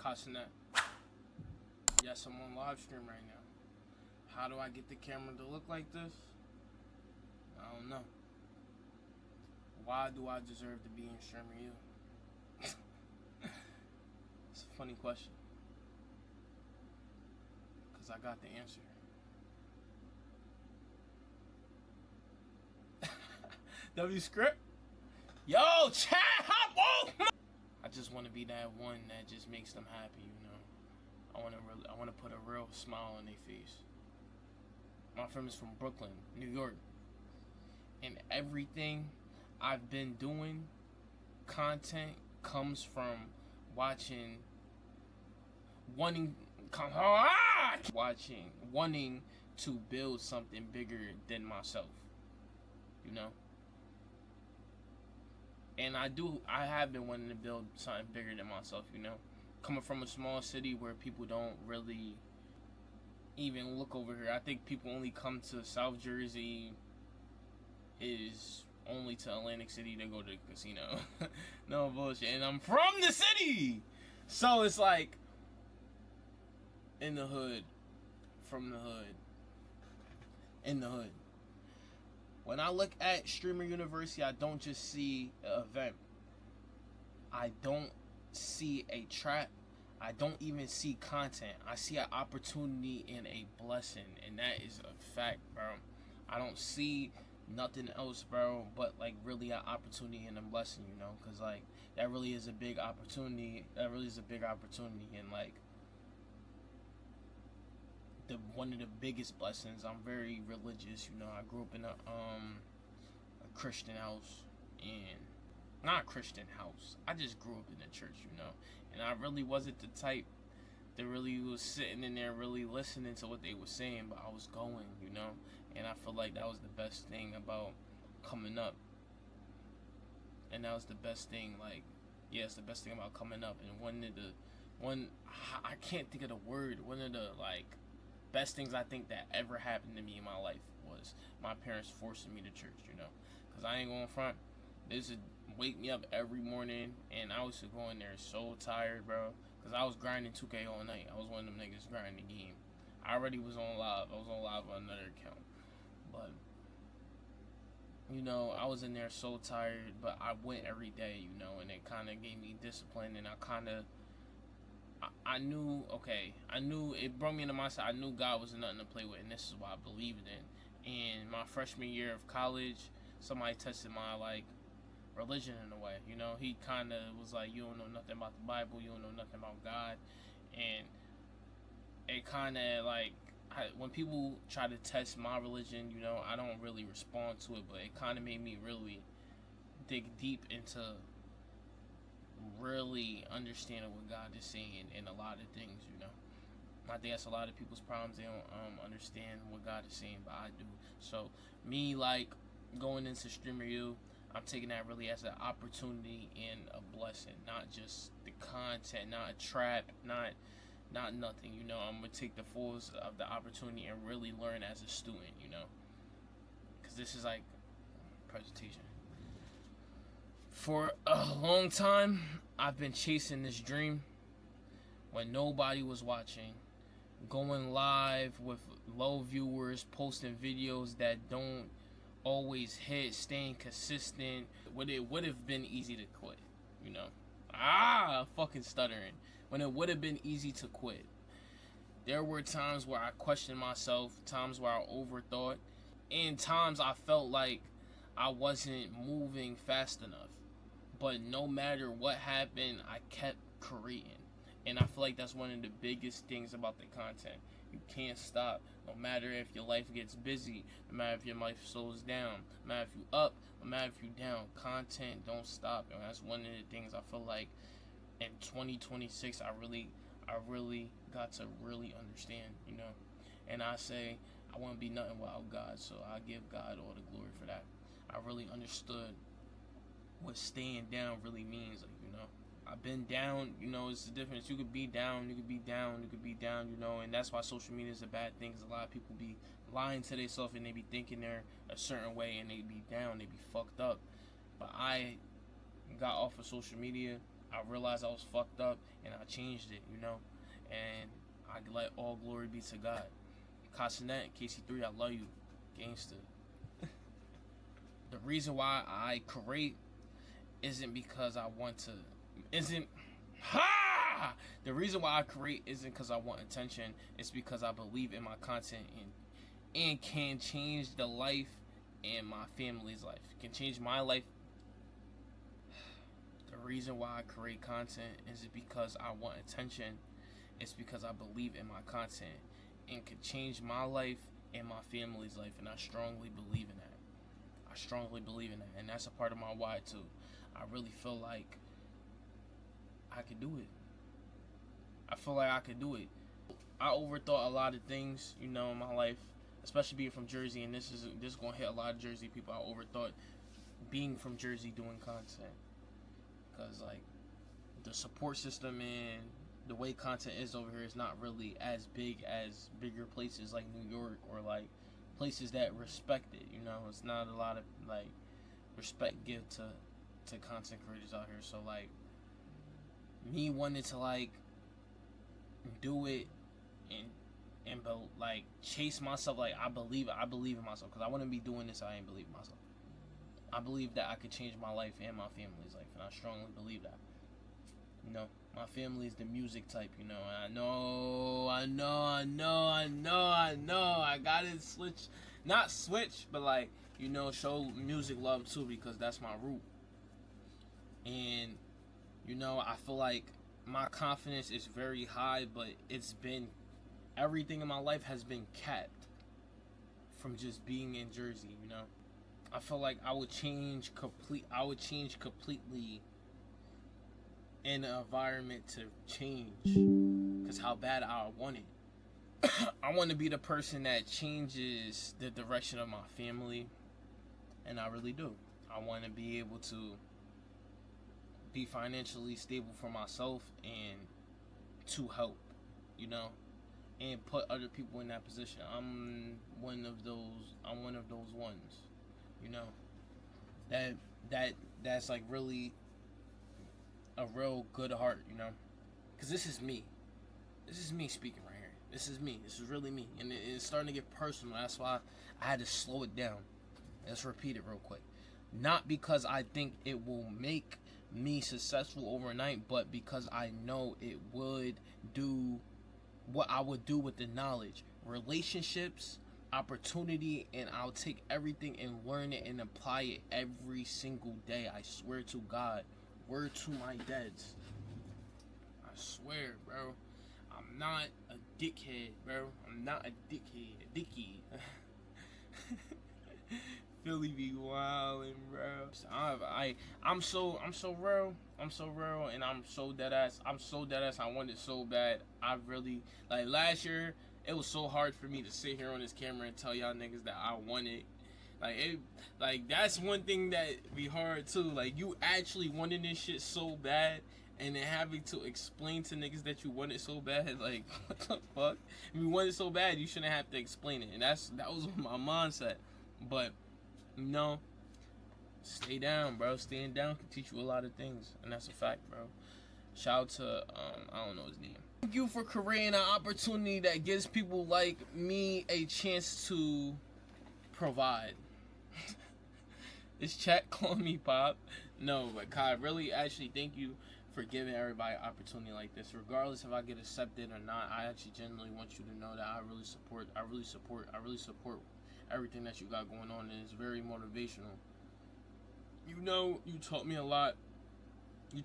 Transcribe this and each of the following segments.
cussing at. Yes, I'm on live stream right now. How do I get the camera to look like this? I don't know. Why do I deserve to be in Streamer U? It's a funny question. Because I got the answer. W script? Yo, chat, hop on! I just want to be that one that just makes them happy, you know. I want to put a real smile on their face. My friend is from Brooklyn, New York. And everything I've been doing, content, comes from wanting to build something bigger than myself, you know. And I have been wanting to build something bigger than myself, you know. Coming from a small city where people don't really even look over here. I think people only come to South Jersey is only to Atlantic City to go to the casino. No bullshit. And I'm from the city! So it's like, in the hood, from the hood, in the hood. When I look at Streamer University, I don't just see an event. I don't see a trap. I don't even see content. I see an opportunity and a blessing, and that is a fact, bro. I don't see nothing else, bro, but like really an opportunity and a blessing, you know, because like that really is a big opportunity. And like one of the biggest blessings. I'm very religious, you know. I grew up in a Christian house, and not a Christian house. I just grew up in the church, you know. And I really wasn't the type that really was sitting in there really listening to what they were saying, but I was going, you know. And I feel like that was the best thing about coming up. And that was the best thing, like, yeah, it's the best thing about coming up. And I can't think of the word, one of the, like, best things I think that ever happened to me in my life was my parents forcing me to church, you know. Because I ain't going front. They used to wake me up every morning, and I was going there so tired, bro. Because I was grinding 2K all night. I was one of them niggas grinding the game. I already was on live. I was on live on another account. But, you know, I was in there so tired, but I went every day, you know, and it kind of gave me discipline, and I knew it brought me into mindset. I knew God was nothing to play with, and this is what I believed in. And my freshman year of college, somebody tested my, like, religion in a way, you know. He kind of was like, you don't know nothing about the Bible, you don't know nothing about God. And it kind of, like, when people try to test my religion, you know, I don't really respond to it, but it kind of made me really dig deep into really understanding what God is saying in a lot of things, you know. I think that's a lot of people's problems. They don't understand what God is saying, but I do. So me, like, going into Streamer U, I'm taking that really as an opportunity and a blessing, not just the content, not a trap, not nothing, you know. I'm gonna take the fullest of the opportunity and really learn as a student, you know, because this is like a presentation. For a long time, I've been chasing this dream when nobody was watching, going live with low viewers, posting videos that don't always hit, staying consistent. It would have been easy to quit, you know. Fucking stuttering. When it would have been easy to quit. There were times where I questioned myself, times where I overthought, and times I felt like I wasn't moving fast enough. But no matter what happened, I kept creating. And I feel like that's one of the biggest things about the content. You can't stop. No matter if your life gets busy, no matter if your life slows down, no matter if you up, no matter if you down, content don't stop. And that's one of the things I feel like in 2026 I really got to really understand, you know. And I say I want to be nothing without God, so I give God all the glory for that. I really understood what staying down really means, like, you know. I've been down, you know. It's the difference. You could be down, you could be down, you could be down, you know. And that's why social media is a bad thing, because a lot of people be lying to themselves and they be thinking they're a certain way and they be down, they be fucked up. But I got off of social media. I realized I was fucked up and I changed it, you know. And I let all glory be to God. Casanet, KC3, I love you, gangster. The reason why I create isn't because I want to, isn't, ha! The reason why I create isn't because I want attention. It's because I believe in my content and can change the life and my family's life. Can change my life. The reason why I create content is because I want attention. It's because I believe in my content and can change my life and my family's life, and I strongly believe in that. I strongly believe in that, and that's a part of my why too. I really feel like I could do it. I feel like I could do it. I overthought a lot of things, you know, in my life, especially being from Jersey, and this is gonna hit a lot of Jersey people. I overthought being from Jersey doing content, cause like the support system and the way content is over here is not really as big as bigger places like New York or like places that respect it. You know, it's not a lot of like respect give to content creators out here. So like me wanting to like do it and like chase myself, like I believe in myself, because I wouldn't be doing this if I didn't believe in myself. I believe that I could change my life and my family's life, and I strongly believe that. You know, my family is the music type, you know, and I gotta not switch, but like, you know, show music love too, because that's my root. And, you know, I feel like my confidence is very high, but everything in my life has been capped from just being in Jersey, you know. I feel like I would change completely in an environment to change, because how bad I want it. I want to be the person that changes the direction of my family, and I really do. I want to be able to be financially stable for myself and to help, you know, and put other people in that position. I'm one of those ones, you know, that's like really a real good heart, you know, because this is me speaking right here. This is really me, and it's starting to get personal. That's why I had to slow it down. Let's repeat it real quick. Not because I think it will make me successful overnight, but because I know it would do what I would do with the knowledge, relationships, opportunity, and I'll take everything and learn it and apply it every single day. I swear to God. Word to my dads. I swear, bro. I'm not a dickhead, bro. I'm not a dickhead. Dicky. Philly be wildin', bro. I'm so real. I'm so real, and I'm so dead ass. I want it so bad. I really, like, last year, it was so hard for me to sit here on this camera and tell y'all niggas that I want it. Like that's one thing that be hard too. Like, you actually wanting this shit so bad, and then having to explain to niggas that you want it so bad. Like, what the fuck? If you want it so bad, you shouldn't have to explain it. And that was my mindset. But no, stay down, bro. Staying down can teach you a lot of things, and that's a fact, bro. Shout out to I don't know his name. Thank you for creating an opportunity that gives people like me a chance to provide. This chat calling me Pop. No, but Kai, really, actually, thank you for giving everybody an opportunity like this. Regardless if I get accepted or not, I actually genuinely want you to know that I really support everything that you got going on, and it's very motivational. You know, you taught me a lot. You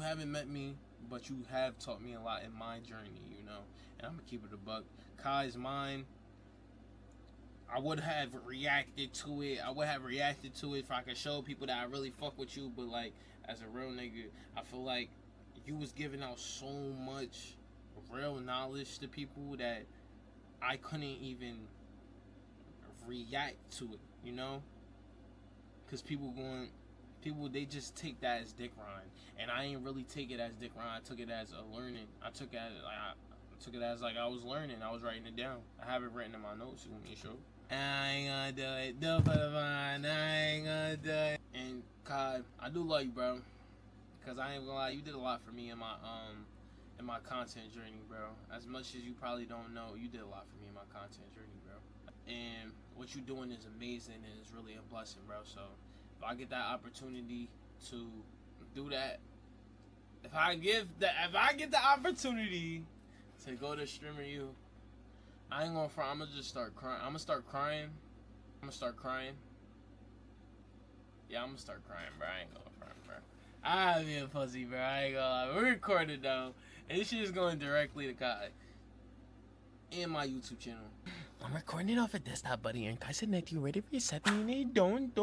haven't met me, but you have taught me a lot in my journey, you know, and I'm gonna keep it a buck. Kai's mine. I would have reacted to it if I could show people that I really fuck with you, but like, as a real nigga, I feel like you was giving out so much real knowledge to people that I couldn't even react to it, you know? Because people, they just take that as dick riding, and I ain't really take it as dick riding. I took it as a learning. I took it as like I was learning. I was writing it down. I have it written in my notes. You want me to show? I ain't gonna do it. Do for the fun. I ain't gonna do it. And Kai, I do love you, bro. Cause I ain't gonna lie, you did a lot for me in my content journey, bro. As much as you probably don't know, you did a lot for me in my content journey, bro. And what you're doing is amazing and it's really a blessing, bro. So if I get that opportunity to do that, if I get the opportunity to go to Streamer U, I ain't gonna front. I'm gonna just start crying. I'm gonna start crying. Yeah, I'm gonna start crying, bro. I ain't gonna front, bro. I be a pussy, bro. I ain't gonna lie. We're recorded though, and this shit is going directly to God and my YouTube channel. I'm recording it off a desktop, buddy, and I said that you ready for your 7 minute don't.